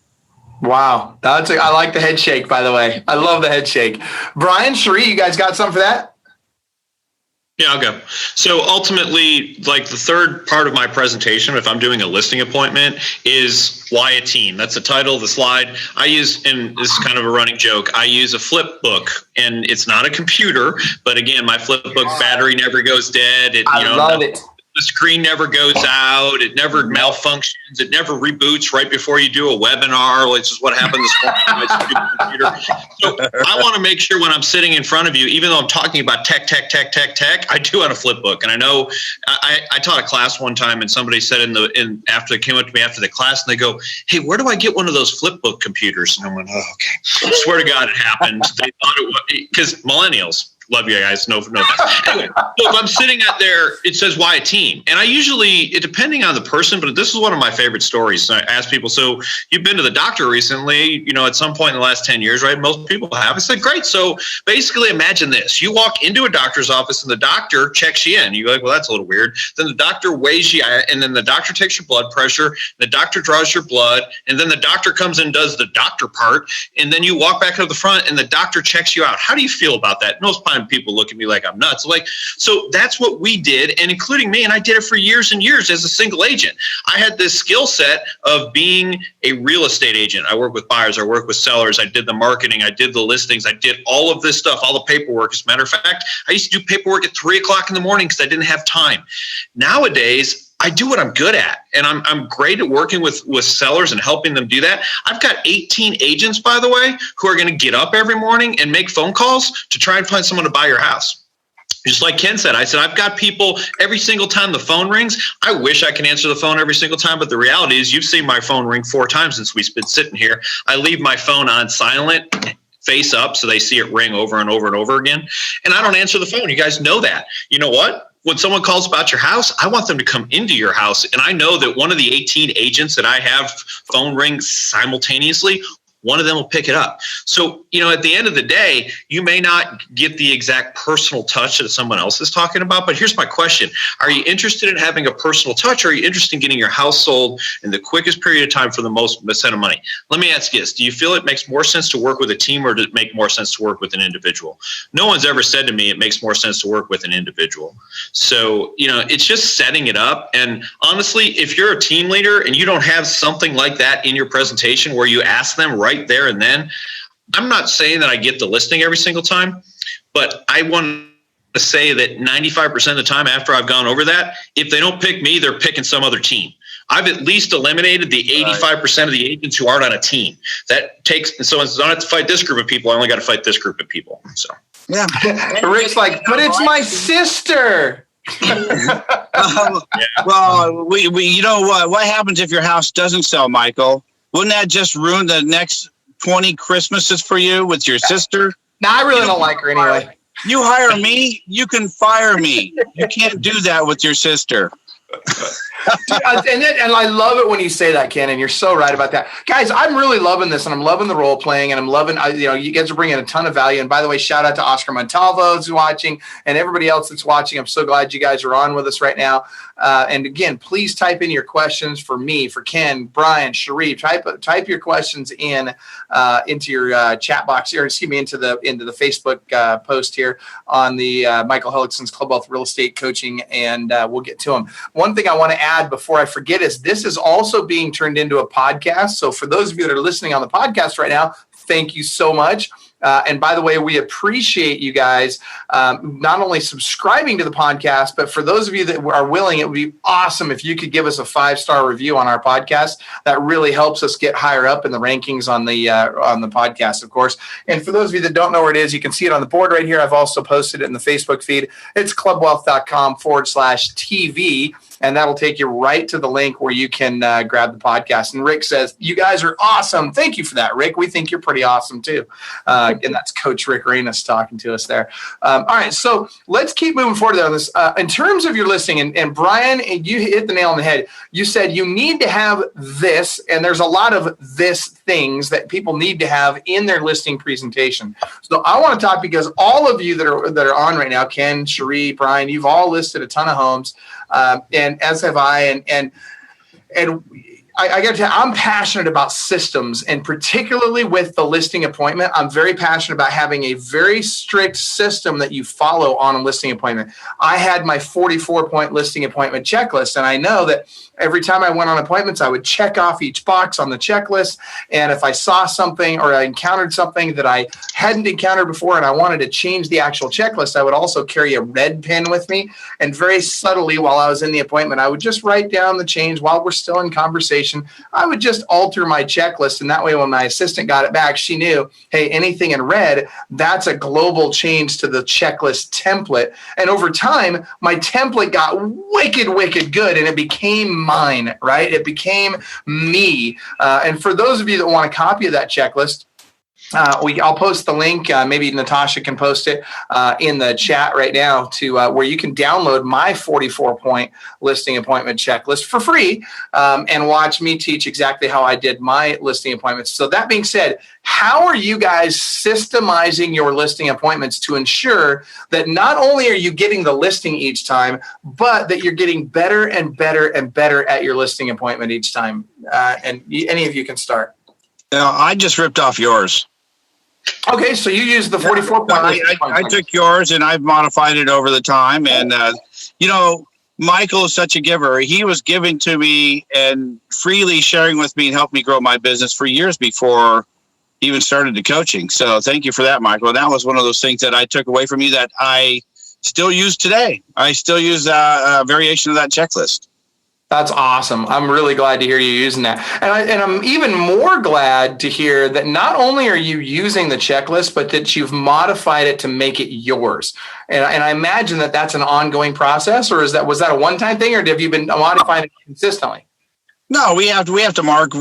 Wow. I like the head shake, by the way. I love the head shake. Brian, Cherie, you guys got something for that? Yeah, I'll go. So ultimately, like the third part of my presentation, if I'm doing a listing appointment, is why a team. That's the title of the slide. I use, and this is kind of a running joke, I use a flip book, and it's not a computer, but again, my flip book battery never goes dead. I love it. The screen never goes out. It never malfunctions. It never reboots right before you do a webinar, which is what happened this morning on my stupid computer. So I want to make sure when I'm sitting in front of you, even though I'm talking about tech, I do on a flip book. And I know I taught a class one time, and somebody said after they came up to me after the class, and they go, "Hey, where do I get one of those flip book computers?" And I went, "Oh, okay." I swear to God, it happened. They thought it was because millennials. Love you guys. No. Anyway, so if I'm sitting out there, it says why a team. And I usually, depending on the person, but this is one of my favorite stories. I ask people, so you've been to the doctor recently, at some point in the last 10 years, right? Most people have. I said, great. So basically imagine this. You walk into a doctor's office and the doctor checks you in. You're like, well, that's a little weird. Then the doctor weighs you, and then the doctor takes your blood pressure. The doctor draws your blood. And then the doctor comes and does the doctor part. And then you walk back to the front and the doctor checks you out. How do you feel about that? Most people look at me like I'm nuts. So that's what we did, and including me, and I did it for years and years as a single agent. I had this skill set of being a real estate agent. I work with buyers, I work with sellers, I did the marketing, I did the listings, I did all of this stuff, all the paperwork. As a matter of fact, I used to do paperwork at 3:00 in the morning because I didn't have time. Nowadays, I do what I'm good at, and I'm great at working with sellers and helping them do that. I've got 18 agents, by the way, who are going to get up every morning and make phone calls to try and find someone to buy your house. Just like Ken said, I've got people every single time the phone rings. I wish I can answer the phone every single time, but the reality is you've seen my phone ring 4 times since we've been sitting here. I leave my phone on silent, face up, so they see it ring over and over and over again. And I don't answer the phone. You guys know that. You know what? When someone calls about your house, I want them to come into your house. And I know that one of the 18 agents that I have phone rings simultaneously, one of them will pick it up. So, at the end of the day, you may not get the exact personal touch that someone else is talking about. But here's my question. Are you interested in having a personal touch, or are you interested in getting your house sold in the quickest period of time for the most percent of money? Let me ask you this. Do you feel it makes more sense to work with a team, or does it make more sense to work with an individual? No one's ever said to me it makes more sense to work with an individual. So, it's just setting it up. And honestly, if you're a team leader and you don't have something like that in your presentation where you ask them right there and then, I'm not saying that I get the listing every single time, but I want to say that 95% of the time after I've gone over that, if they don't pick me, they're picking some other team. I've at least eliminated the 85% of the agents who aren't on a team. That takes, and so I don't have to fight this group of people. I only got to fight this group of people. So, yeah. Rick's like, but it's my sister. Well, we what happens if your house doesn't sell, Michael? Wouldn't that just ruin the next 20 Christmases for you with your sister? No, I really don't like her anyway. You hire me, you can fire me. You can't do that with your sister. And I love it when you say that, Ken, and you're so right about that. Guys, I'm really loving this, and I'm loving the role playing, and I'm loving, you guys are bringing a ton of value. And by the way, shout out to Oscar Montalvo who's watching, and everybody else that's watching. I'm so glad you guys are on with us right now. And again, please type in your questions for me, for Ken, Brian, Sharif. Type your questions into your chat box here, into the Facebook post here on the Michael Hellickson's Club Wealth Real Estate Coaching, and we'll get to them. One thing I want to add before I forget is this is also being turned into a podcast. So for those of you that are listening on the podcast right now, thank you so much. And by the way, we appreciate you guys not only subscribing to the podcast, but for those of you that are willing, it would be awesome if you could give us a 5-star review on our podcast. That really helps us get higher up in the rankings on the podcast, of course. And for those of you that don't know where it is, you can see it on the board right here. I've also posted it in the Facebook feed. It's clubwealth.com/TV. And that'll take you right to the link where you can grab the podcast. And Rick says, you guys are awesome. Thank you for that, Rick. We think you're pretty awesome, too. And that's Coach Rick Arenas talking to us there. All right, so let's keep moving forward on this. In terms of your listing, and Brian, you hit the nail on the head. You said you need to have this, and there's a lot of this things that people need to have in their listing presentation. So I want to talk because all of you that are on right now, Ken, Cherie, Brian, you've all listed a ton of homes. And as have I, and I got to tell you, I'm passionate about systems, and particularly with the listing appointment, I'm very passionate about having a very strict system that you follow on a listing appointment. I had my 44-point listing appointment checklist, and I know that every time I went on appointments, I would check off each box on the checklist. And if I saw something or I encountered something that I hadn't encountered before and I wanted to change the actual checklist, I would also carry a red pen with me. And very subtly, while I was in the appointment, I would just write down the change while we're still in conversation. I would just alter my checklist. And that way, when my assistant got it back, she knew, hey, anything in red, that's a global change to the checklist template. And over time, my template got wicked, wicked good, and it became mine, right? It became me. And for those of you that want a copy of that checklist, I'll post the link. Maybe Natasha can post it in the chat right now to where you can download my 44-point listing appointment checklist for free and watch me teach exactly how I did my listing appointments. So that being said, how are you guys systemizing your listing appointments to ensure that not only are you getting the listing each time, but that you're getting better and better and better at your listing appointment each time? And any of you can start. I just ripped off yours. Okay, so you used the 44 point. I took yours and I've modified it over the time. And, Michael is such a giver. He was giving to me and freely sharing with me and helped me grow my business for years before even started the coaching. So thank you for that, Michael. And that was one of those things that I took away from you that I still use today. I still use a variation of that checklist. That's awesome. I'm really glad to hear you using that. And I'm even more glad to hear that not only are you using the checklist, but that you've modified it to make it yours. And I imagine that that's an ongoing process, or was that a one-time thing, or have you been modifying it consistently? No, we have to mark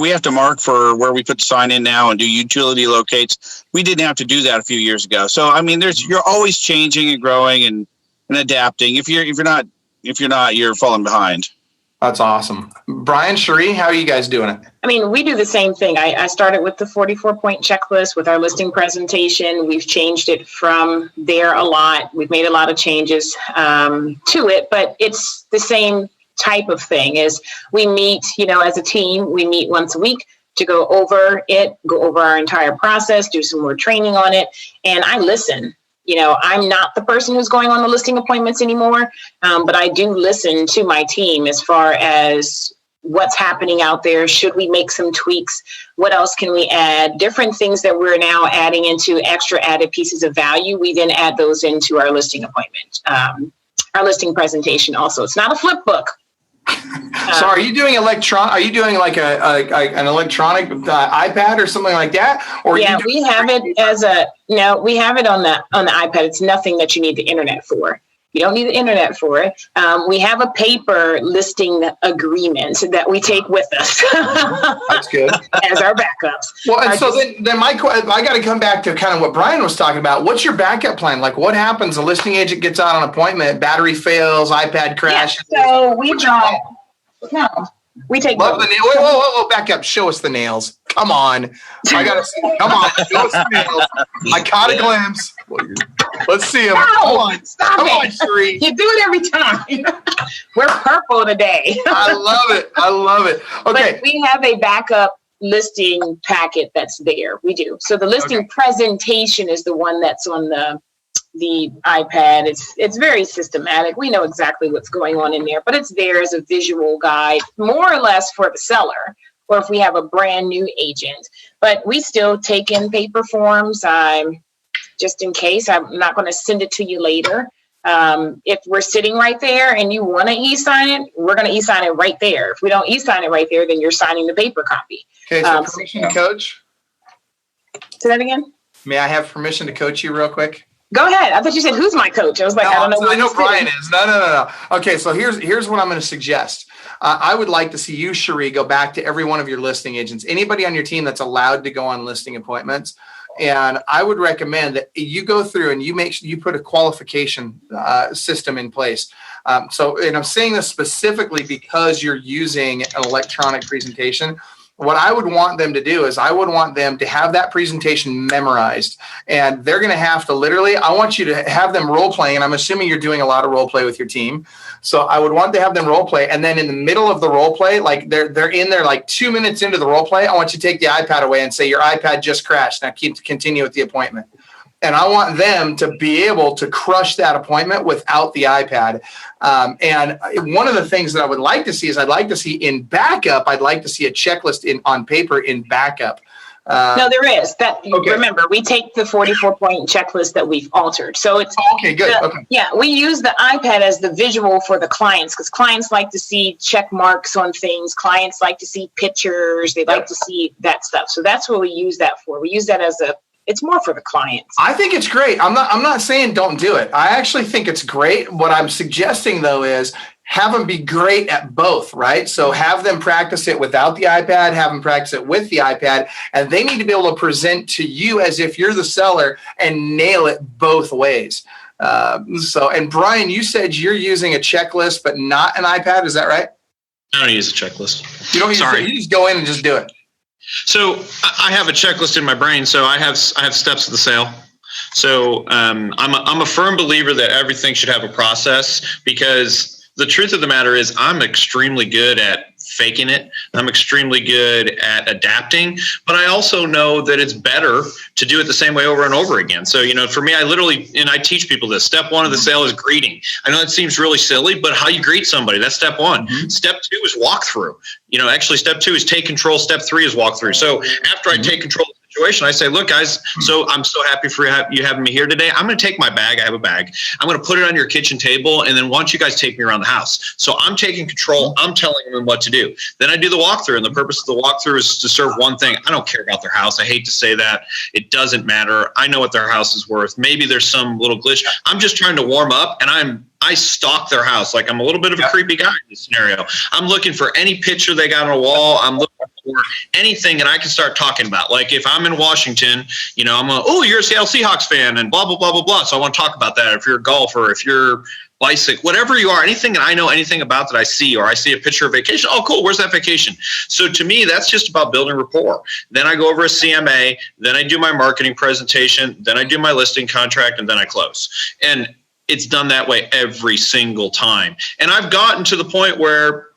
for where we put the sign in now and do utility locates. We didn't have to do that a few years ago. So I mean, you're always changing and growing and adapting. If you're not, you're falling behind. That's awesome. Brian, Cherie, how are you guys doing it? I mean, we do the same thing. I started with the 44-point checklist with our listing presentation. We've changed it from there a lot. We've made a lot of changes to it, but it's the same type of thing. Is we meet, as a team, we meet once a week to go over our entire process, do some more training on it, and I listen. I'm not the person who's going on the listing appointments anymore, but I do listen to my team as far as what's happening out there. Should we make some tweaks? What else can we add? Different things that we're now adding into extra added pieces of value. We then add those into our listing appointment, our listing presentation also. It's not a flip book. So are you doing Are you doing like an electronic iPad or something like that? Or yeah, we have it we have it on the iPad. It's nothing that you need the internet for. You don't need the internet for it. We have a paper listing agreement that we take with us. That's good. As our backups. Well, and so then I got to come back to kind of what Brian was talking about. What's your backup plan? Like, what happens? A listing agent gets out on an appointment, battery fails, iPad crashes. Yeah, so we take love the nail. Whoa, back up. Show us the nails. Come on. I got to see. Come on. Show us the nails. I caught a glimpse. Let's see them. No, stop Come it. on, Sheree. You do it every time. We're purple today. I love it. Okay. But we have a backup listing packet that's there. We do. So the listing presentation is the one that's on the iPad. It's very systematic. We know exactly what's going on in there, but it's there as a visual guide, more or less for the seller, or if we have a brand new agent. But we still take in paper forms. Just in case, I'm not going to send it to you later. If we're sitting right there and you want to e-sign it, we're going to e-sign it right there. If we don't e-sign it right there, then you're signing the paper copy. Okay, so permission to coach? Say that again? May I have permission to coach you real quick? Go ahead. I thought you said, who's my coach? I was like, no, I don't know. I know Brian is. No. Okay, so here's what I'm going to suggest. I would like to see you, Sheree, go back to every one of your listing agents, anybody on your team that's allowed to go on listing appointments. And I would recommend that you go through and you put a qualification system in place. And I'm saying this specifically because you're using an electronic presentation. What I would want them to do is I would want them to have that presentation memorized, and they're going to have to I want you to have them role play. And I'm assuming you're doing a lot of role play with your team. So I would want to have them role play. And then in the middle of the role play, like they're in there like 2 minutes into the role play, I want you to take the iPad away and say, your iPad just crashed. Now continue with the appointment. And I want them to be able to crush that appointment without the iPad. And one of the things that I would like to see is I'd like to see in backup, I'd like to see a checklist on paper in backup. No, there is. Okay. Remember, we take the 44-point checklist that we've altered. So it's okay, good. Okay. Yeah, we use the iPad as the visual for the clients because clients like to see check marks on things. Clients like to see pictures. They like to see that stuff. So that's what we use that for. We use that it's more for the clients. I think it's great. I'm not saying don't do it. I actually think it's great. What I'm suggesting though is have them be great at both, right? So have them practice it without the iPad, have them practice it with the iPad, and they need to be able to present to you as if you're the seller and nail it both ways. And Brian, you said you're using a checklist, but not an iPad. Is that right? I don't use a checklist. You don't use it. You just go in and just do it. So I have a checklist in my brain. So I have steps of the sale. So I'm a firm believer that everything should have a process because the truth of the matter is I'm extremely good at faking it. I'm extremely good at adapting, but I also know that it's better to do it the same way over and over again. So, for me, I teach people this. Step one of the sale is greeting. I know it seems really silly, but how you greet somebody, that's step one. Mm-hmm. Step two is walkthrough. Actually step two is take control. Step three is walkthrough. So after I take control of the situation, I say, look, guys, so I'm so happy for you having me here today. I'm going to take my bag. I have a bag. I'm going to put it on your kitchen table. And then why don't you guys take me around the house? So I'm taking control. I'm telling them what to do. Then I do the walkthrough. And the purpose of the walkthrough is to serve one thing. I don't care about their house. I hate to say that. It doesn't matter. I know what their house is worth. Maybe there's some little glitch. I'm just trying to warm up, and I stalk their house. Like I'm a little bit of a creepy guy in this scenario. I'm looking for any picture they got on a wall. I'm looking for anything that I can start talking about. Like if I'm in Washington, you're a Seattle Seahawks fan and blah, blah, blah, blah, blah. So I want to talk about that. If you're a golfer, if you're bicycle, whatever you are, anything that I know anything about that I see, or I see a picture of vacation. Oh, cool. Where's that vacation? So to me, that's just about building rapport. Then I go over a CMA, then I do my marketing presentation, then I do my listing contract, and then I close. And it's done that way every single time. And I've gotten to the point where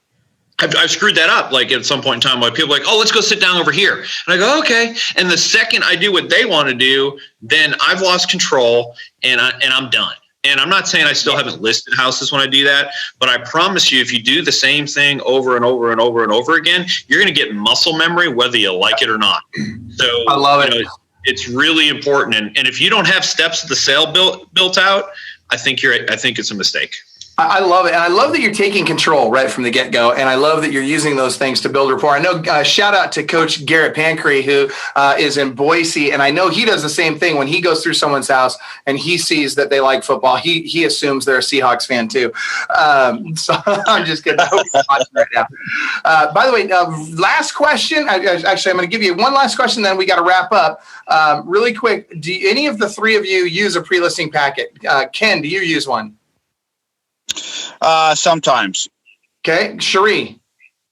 I've screwed that up. Like at some point in time, where people are like, oh, let's go sit down over here. And I go, okay. And the second I do what they want to do, then I've lost control and I'm done. And I'm not saying I still haven't listed houses when I do that, but I promise you, if you do the same thing over and over and over and over again, you're going to get muscle memory, whether you like it or not. So I love it. It's really important. And if you don't have steps of the sale built out, I think it's a mistake. I love it. And I love that you're taking control right from the get-go. And I love that you're using those things to build rapport. I know, shout out to Coach Garrett Pancree, who is in Boise. And I know he does the same thing when he goes through someone's house and he sees that they like football. He assumes they're a Seahawks fan too. So I'm just kidding. I hope you're watching right now. By the way, last question. Actually, I'm going to give you one last question, then we got to wrap up. Really quick, do any of the three of you use a pre-listing packet? Ken, do you use one? Sometimes. Okay. Cherie?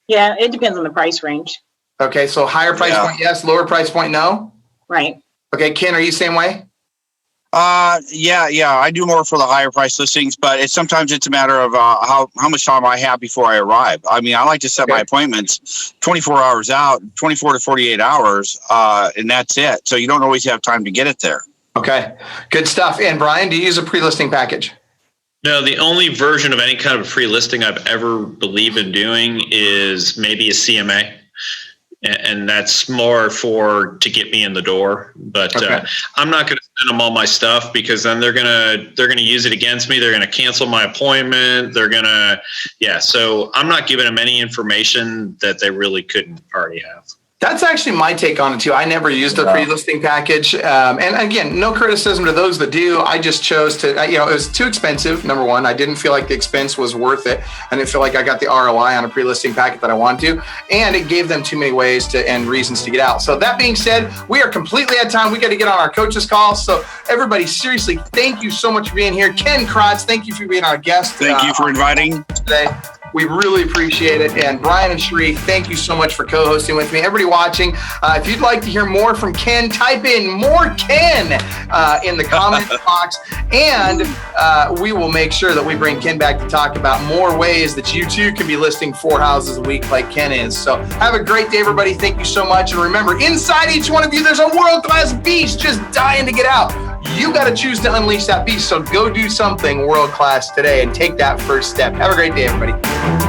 Yeah, it depends on the price range. Okay, so higher price point, yes. Lower price point, no? Right. Okay, Ken, are you the same way? Yeah. I do more for the higher price listings, but sometimes it's a matter of how much time I have before I arrive. I mean, I like to set my appointments 24 hours out, 24 to 48 hours, and that's it. So you don't always have time to get it there. Okay, good stuff. And Brian, do you use a pre-listing package? No, the only version of any kind of pre-listing I've ever believed in doing is maybe a CMA. And that's more to get me in the door, but I'm not going to send them all my stuff because then they're going to use it against me. They're going to cancel my appointment. So I'm not giving them any information that they really couldn't already have. That's actually my take on it too. I never used a pre-listing package. And again, no criticism to those that do. I just chose to, it was too expensive. Number one, I didn't feel like the expense was worth it. I didn't feel like I got the ROI on a pre-listing packet that I wanted to. And it gave them too many ways and reasons to get out. So that being said, we are completely out of time. We got to get on our coaches call. So everybody, seriously, thank you so much for being here. Ken Crotts, thank you for being our guest. Thank you for inviting today. We really appreciate it. And Brian and Cherie, thank you so much for co-hosting with me. Everybody watching, if you'd like to hear more from Ken, type in more Ken in the comment box. And we will make sure that we bring Ken back to talk about more ways that you too can be listing 4 houses a week like Ken is. So have a great day, everybody. Thank you so much. And remember, inside each one of you, there's a world-class beast just dying to get out. You got to choose to unleash that beast. So go do something world-class today and take that first step. Have a great day, everybody.